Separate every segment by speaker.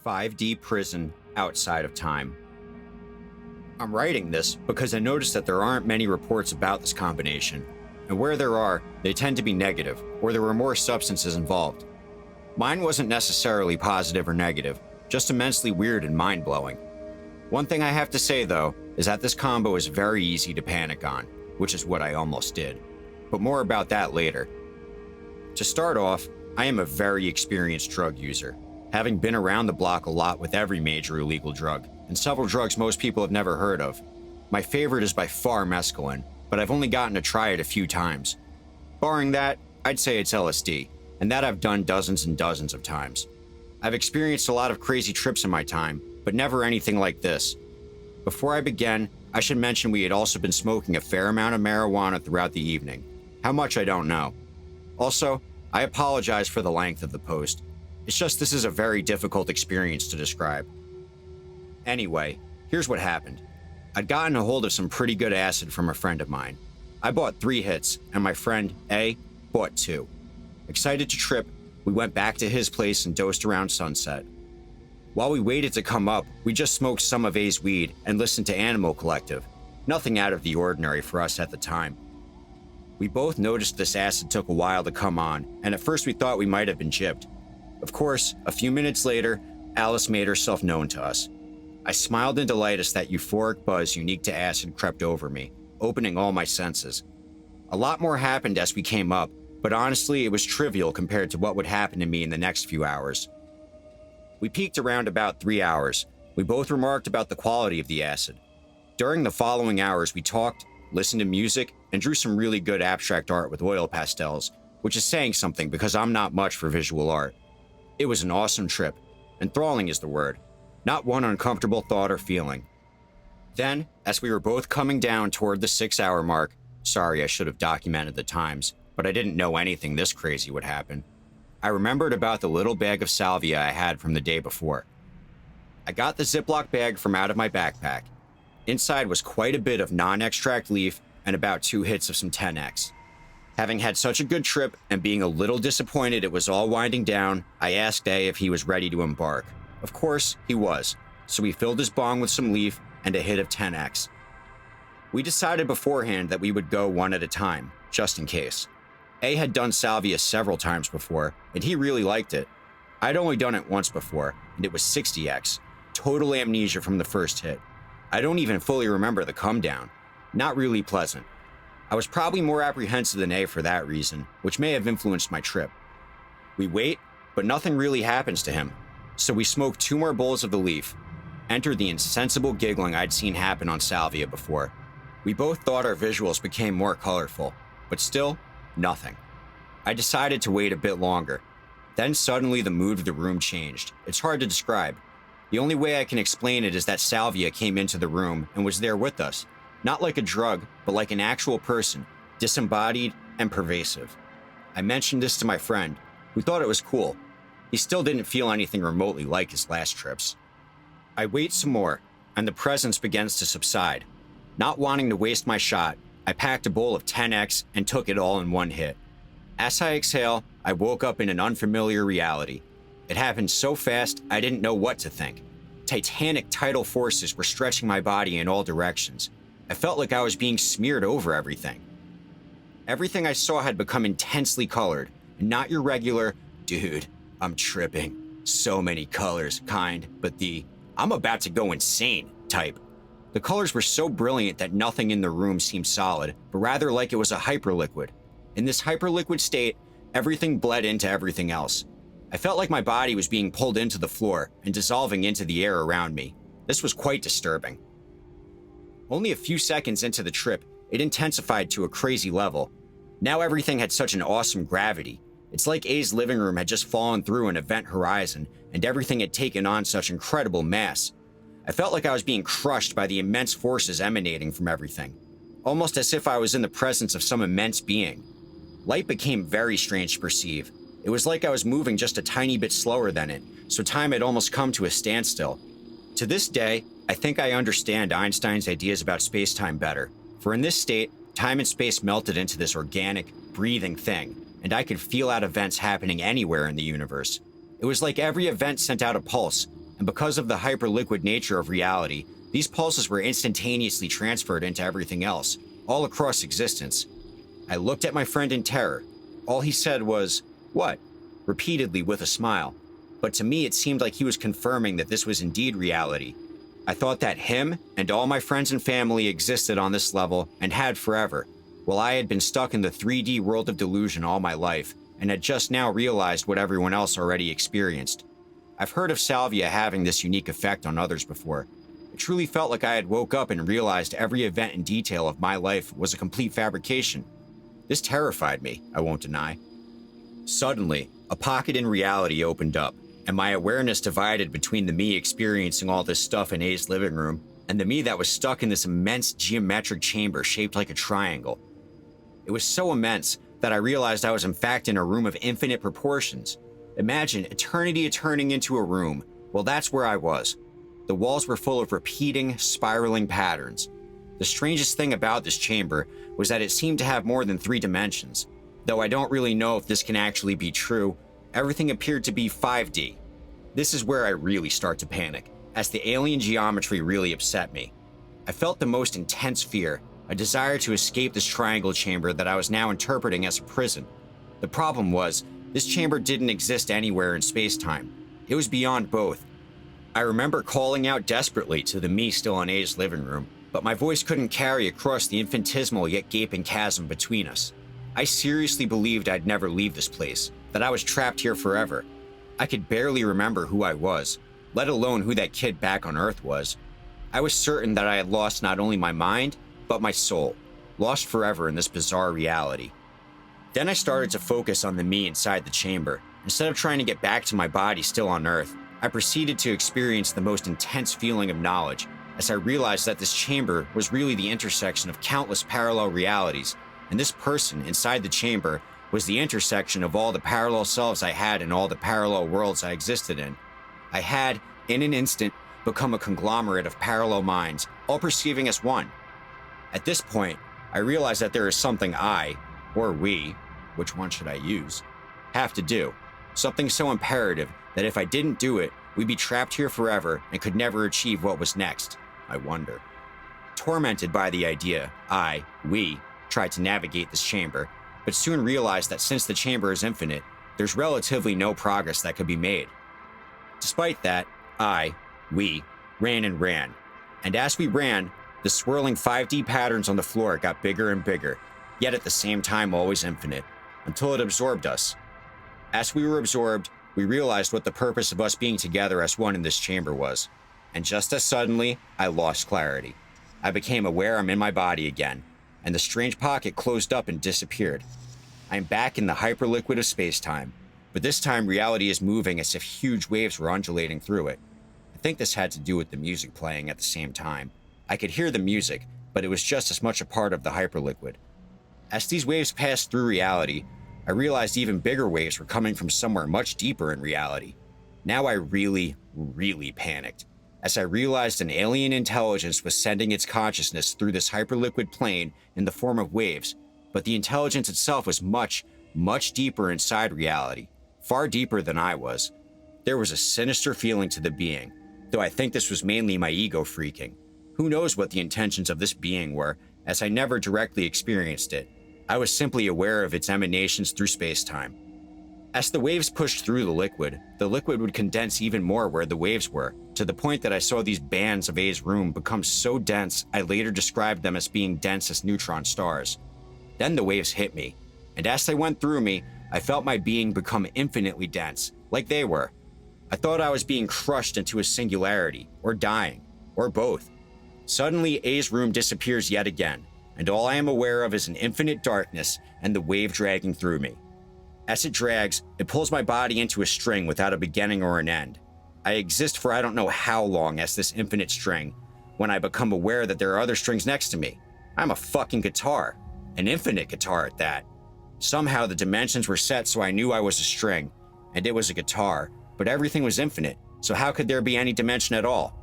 Speaker 1: 5D prison outside of time. I'm writing this because I noticed that there aren't many reports about this combination, and where there are, they tend to be negative, or there were more substances involved. Mine wasn't necessarily positive or negative, just immensely weird and mind-blowing. One thing I have to say though, is that this combo is very easy to panic on, which is what I almost did. But more about that later. To start off, I am a very experienced drug user, having been around the block a lot with every major illegal drug, and several drugs most people have never heard of. My favorite is by far mescaline, but I've only gotten to try it a few times. Barring that, I'd say it's LSD, and that I've done dozens and dozens of times. I've experienced a lot of crazy trips in my time, but never anything like this. Before I begin, I should mention we had also been smoking a fair amount of marijuana throughout the evening. How much I don't know. Also, I apologize for the length of the post. It's just this is a very difficult experience to describe. Anyway, here's what happened. I'd gotten a hold of some pretty good acid from a friend of mine. I bought 3 hits, and my friend, A, bought 2. Excited to trip, we went back to his place and dosed around sunset. While we waited to come up, we just smoked some of A's weed and listened to Animal Collective. Nothing out of the ordinary for us at the time. We both noticed this acid took a while to come on, and at first we thought we might have been gypped. Of course, a few minutes later, Alice made herself known to us. I smiled in delight as that euphoric buzz unique to acid crept over me, opening all my senses. A lot more happened as we came up, but honestly, it was trivial compared to what would happen to me in the next few hours. We peaked around about 3 hours. We both remarked about the quality of the acid. During the following hours, we talked, listened to music, and drew some really good abstract art with oil pastels, which is saying something because I'm not much for visual art. It was an awesome trip. Enthralling is the word. Not one uncomfortable thought or feeling. Then, as we were both coming down toward the 6-hour mark, sorry I should have documented the times, but I didn't know anything this crazy would happen. I remembered about the little bag of salvia I had from the day before. I got the Ziploc bag from out of my backpack. Inside was quite a bit of non-extract leaf and about 2 hits of some 10X. Having had such a good trip and being a little disappointed it was all winding down, I asked A if he was ready to embark. Of course, he was, so we filled his bong with some leaf and a hit of 10X. We decided beforehand that we would go one at a time, just in case. A had done salvia several times before, and he really liked it. I'd only done it once before, and it was 60X. Total amnesia from the first hit. I don't even fully remember the come down. Not really pleasant. I was probably more apprehensive than A for that reason, which may have influenced my trip. We wait, but nothing really happens to him. So we smoked 2 more bowls of the leaf. Entered the insensible giggling I'd seen happen on salvia before. We both thought our visuals became more colorful, but still, nothing. I decided to wait a bit longer. Then suddenly the mood of the room changed. It's hard to describe. The only way I can explain it is that salvia came into the room and was there with us. Not like a drug, but like an actual person, disembodied and pervasive. I mentioned this to my friend, who thought it was cool. He still didn't feel anything remotely like his last trips. I wait some more, and the presence begins to subside. Not wanting to waste my shot, I packed a bowl of 10X and took it all in one hit. As I exhale, I woke up in an unfamiliar reality. It happened so fast, I didn't know what to think. Titanic tidal forces were stretching my body in all directions. I felt like I was being smeared over everything. Everything I saw had become intensely colored, and not your regular, dude, I'm tripping, so many colors kind, but the, I'm about to go insane type. The colors were so brilliant that nothing in the room seemed solid, but rather like it was a hyperliquid. In this hyperliquid state, everything bled into everything else. I felt like my body was being pulled into the floor and dissolving into the air around me. This was quite disturbing. Only a few seconds into the trip, it intensified to a crazy level. Now everything had such an awesome gravity. It's like A's living room had just fallen through an event horizon, and everything had taken on such incredible mass. I felt like I was being crushed by the immense forces emanating from everything, almost as if I was in the presence of some immense being. Light became very strange to perceive. It was like I was moving just a tiny bit slower than it, so time had almost come to a standstill. To this day, I think I understand Einstein's ideas about space-time better, for in this state, time and space melted into this organic, breathing thing, and I could feel out events happening anywhere in the universe. It was like every event sent out a pulse, and because of the hyperliquid nature of reality, these pulses were instantaneously transferred into everything else, all across existence. I looked at my friend in terror. All he said was, "What?" repeatedly with a smile. But to me, it seemed like he was confirming that this was indeed reality. I thought that him and all my friends and family existed on this level and had forever, while I had been stuck in the 3D world of delusion all my life and had just now realized what everyone else already experienced. I've heard of Salvia having this unique effect on others before. It truly felt like I had woke up and realized every event and detail of my life was a complete fabrication. This terrified me, I won't deny. Suddenly, a pocket in reality opened up, and my awareness divided between the me experiencing all this stuff in A's living room and the me that was stuck in this immense geometric chamber shaped like a triangle. It was so immense that I realized I was in fact in a room of infinite proportions. Imagine eternity turning into a room. Well, that's where I was. The walls were full of repeating, spiraling patterns. The strangest thing about this chamber was that it seemed to have more than 3 dimensions. Though I don't really know if this can actually be true, everything appeared to be 5D. This is where I really start to panic, as the alien geometry really upset me. I felt the most intense fear, a desire to escape this triangle chamber that I was now interpreting as a prison. The problem was, this chamber didn't exist anywhere in space-time. It was beyond both. I remember calling out desperately to the me still in A's living room, but my voice couldn't carry across the infinitesimal yet gaping chasm between us. I seriously believed I'd never leave this place, that I was trapped here forever. I could barely remember who I was, let alone who that kid back on Earth was. I was certain that I had lost not only my mind, but my soul, lost forever in this bizarre reality. Then I started to focus on the me inside the chamber. Instead of trying to get back to my body still on Earth, I proceeded to experience the most intense feeling of knowledge as I realized that this chamber was really the intersection of countless parallel realities, and this person inside the chamber was the intersection of all the parallel selves I had in all the parallel worlds I existed in. I had, in an instant, become a conglomerate of parallel minds, all perceiving as one. At this point, I realized that there is something I, or we, which one should I use, have to do. Something so imperative that if I didn't do it, we'd be trapped here forever and could never achieve what was next, I wonder. Tormented by the idea, we, tried to navigate this chamber, but soon realized that since the chamber is infinite, there's relatively no progress that could be made. Despite that, we, ran and ran. And as we ran, the swirling 5D patterns on the floor got bigger and bigger, yet at the same time always infinite, until it absorbed us. As we were absorbed, we realized what the purpose of us being together as one in this chamber was. And just as suddenly, I lost clarity. I became aware I'm in my body again, and the strange pocket closed up and disappeared. I'm back in the hyperliquid of space-time, but this time reality is moving as if huge waves were undulating through it. I think this had to do with the music playing at the same time. I could hear the music, but it was just as much a part of the hyperliquid. As these waves passed through reality, I realized even bigger waves were coming from somewhere much deeper in reality. Now I really panicked, as I realized an alien intelligence was sending its consciousness through this hyperliquid plane in the form of waves, but the intelligence itself was much deeper inside reality, far deeper than I was. There was a sinister feeling to the being, though I think this was mainly my ego freaking. Who knows what the intentions of this being were, as I never directly experienced it. I was simply aware of its emanations through space-time. As the waves pushed through the liquid would condense even more where the waves were, to the point that I saw these bands of A's room become so dense I later described them as being dense as neutron stars. Then the waves hit me, and as they went through me, I felt my being become infinitely dense, like they were. I thought I was being crushed into a singularity, or dying, or both. Suddenly, A's room disappears yet again, and all I am aware of is an infinite darkness and the wave dragging through me. As it drags, it pulls my body into a string without a beginning or an end. I exist for I don't know how long as this infinite string, when I become aware that there are other strings next to me. I'm a fucking guitar, an infinite guitar at that. Somehow the dimensions were set so I knew I was a string, and it was a guitar, but everything was infinite, so how could there be any dimension at all?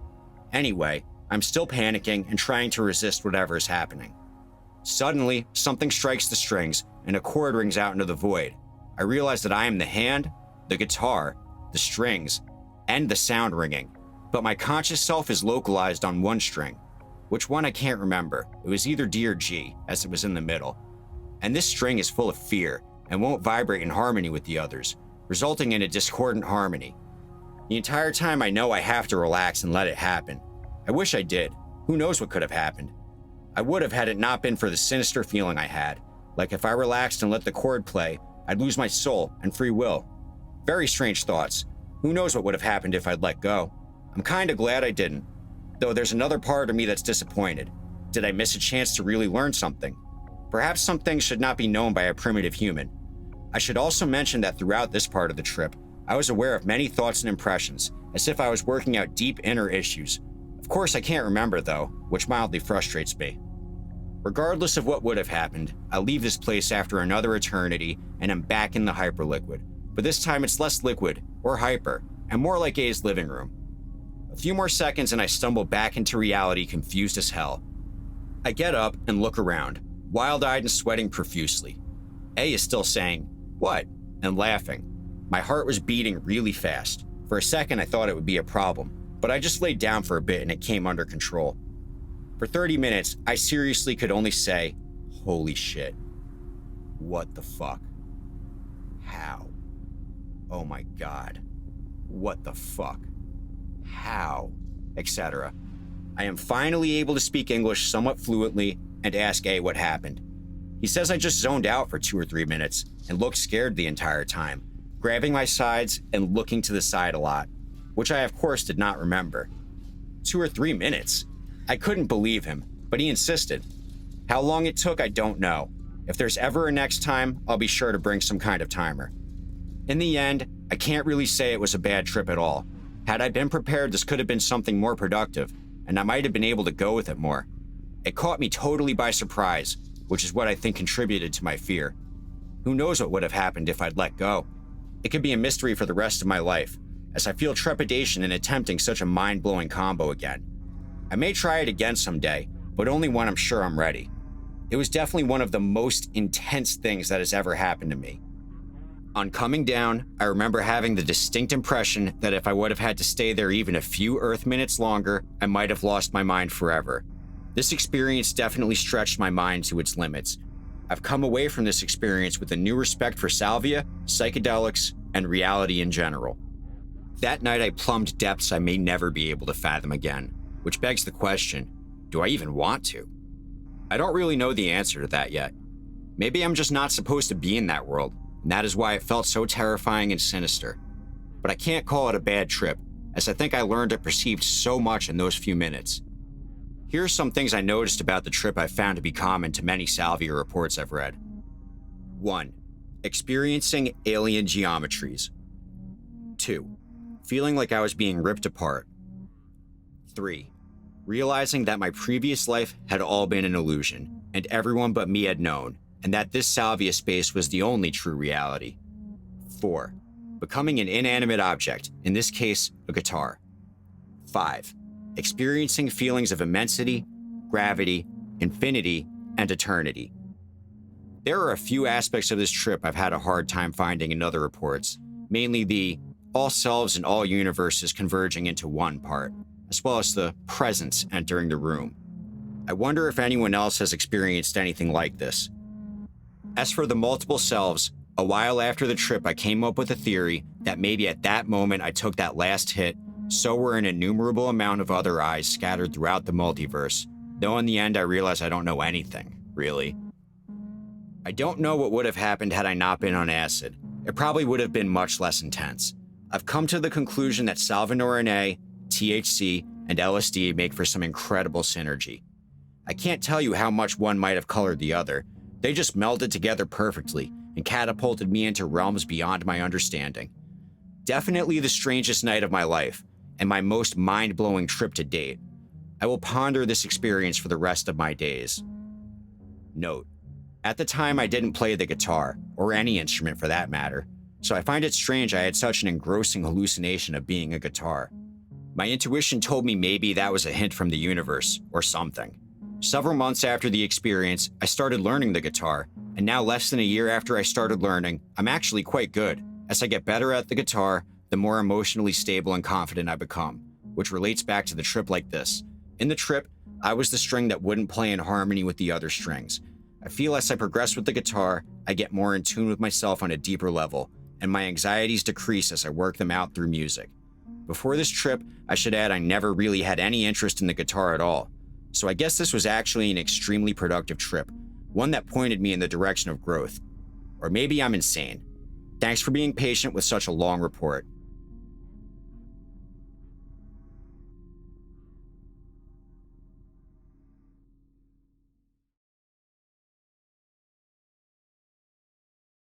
Speaker 1: Anyway, I'm still panicking and trying to resist whatever is happening. Suddenly, something strikes the strings, and a chord rings out into the void. I realize that I am the hand, the guitar, the strings, and the sound ringing. but my conscious self is localized on one string. Which one I can't remember. It was either D or G, as it was in the middle. And this string is full of fear and won't vibrate in harmony with the others, resulting in a discordant harmony. The entire time I know I have to relax and let it happen. I wish I did. Who knows what could have happened? I would have had it not been for the sinister feeling I had. Like if I relaxed and let the chord play, I'd lose my soul and free will. Very strange thoughts. Who knows what would have happened if I'd let go? I'm kinda glad I didn't. Though there's another part of me that's disappointed. Did I miss a chance to really learn something? Perhaps some things should not be known by a primitive human. I should also mention that throughout this part of the trip, I was aware of many thoughts and impressions, as if I was working out deep inner issues. Of course, I can't remember though, which mildly frustrates me. Regardless of what would have happened, I leave this place after another eternity and am back in the hyperliquid. But this time it's less liquid, or hyper, and more like A's living room. A few more seconds and I stumble back into reality confused as hell. I get up and look around, wild-eyed and sweating profusely. A is still saying, "What?" and laughing. My heart was beating really fast. For a second I thought it would be a problem, but I just laid down for a bit and it came under control. For 30 minutes, I seriously could only say, "Holy shit. What the fuck? How? Oh my god. What the fuck? How?" etc. I am finally able to speak English somewhat fluently and ask A what happened. He says I just zoned out for 2 or 3 minutes and looked scared the entire time, grabbing my sides and looking to the side a lot, which I of course did not remember. 2 or 3 minutes? I couldn't believe him, but he insisted. How long it took, I don't know. If there's ever a next time, I'll be sure to bring some kind of timer. In the end, I can't really say it was a bad trip at all. Had I been prepared, this could have been something more productive, and I might have been able to go with it more. It caught me totally by surprise, which is what I think contributed to my fear. Who knows what would have happened if I'd let go? It could be a mystery for the rest of my life, as I feel trepidation in attempting such a mind-blowing combo again. I may try it again someday, but only when I'm sure I'm ready. It was definitely one of the most intense things that has ever happened to me. On coming down, I remember having the distinct impression that if I would have had to stay there even a few Earth minutes longer, I might have lost my mind forever. This experience definitely stretched my mind to its limits. I've come away from this experience with a new respect for salvia, psychedelics, and reality in general. That night I plumbed depths I may never be able to fathom again, which begs the question, do I even want to? I don't really know the answer to that yet. Maybe I'm just not supposed to be in that world, and that is why it felt so terrifying and sinister. But I can't call it a bad trip, as I think I learned and perceived so much in those few minutes. Here are some things I noticed about the trip I found to be common to many salvia reports I've read. 1. Experiencing alien geometries. 2. Feeling like I was being ripped apart. 3. Realizing that my previous life had all been an illusion, and everyone but me had known, and that this salvia space was the only true reality. 4. Becoming an inanimate object, in this case, a guitar. 5. Experiencing feelings of immensity, gravity, infinity, and eternity. There are a few aspects of this trip I've had a hard time finding in other reports, mainly the all selves and all universes converging into one part, as well as the presence entering the room. I wonder if anyone else has experienced anything like this. As for the multiple selves, a while after the trip I came up with a theory that maybe at that moment I took that last hit, so were an innumerable amount of other eyes scattered throughout the multiverse, though in the end I realized I don't know anything, really. I don't know what would have happened had I not been on acid. It probably would have been much less intense. I've come to the conclusion that Salvinorin A, THC, and LSD make for some incredible synergy. I can't tell you how much one might have colored the other. They just melded together perfectly and catapulted me into realms beyond my understanding. Definitely the strangest night of my life, and my most mind-blowing trip to date. I will ponder this experience for the rest of my days. Note: at the time I didn't play the guitar, or any instrument for that matter, so I find it strange I had such an engrossing hallucination of being a guitar. My intuition told me maybe that was a hint from the universe, or something. Several months after the experience, I started learning the guitar, and now less than a year after I started learning, I'm actually quite good. As I get better at the guitar, the more emotionally stable and confident I become. which relates back to the trip like this. In the trip, I was the string that wouldn't play in harmony with the other strings. I feel as I progress with the guitar, I get more in tune with myself on a deeper level, and my anxieties decrease as I work them out through music. Before this trip, I should add I never really had any interest in the guitar at all. So I guess this was actually an extremely productive trip, one that pointed me in the direction of growth. Or maybe I'm insane. Thanks for being patient with such a long report.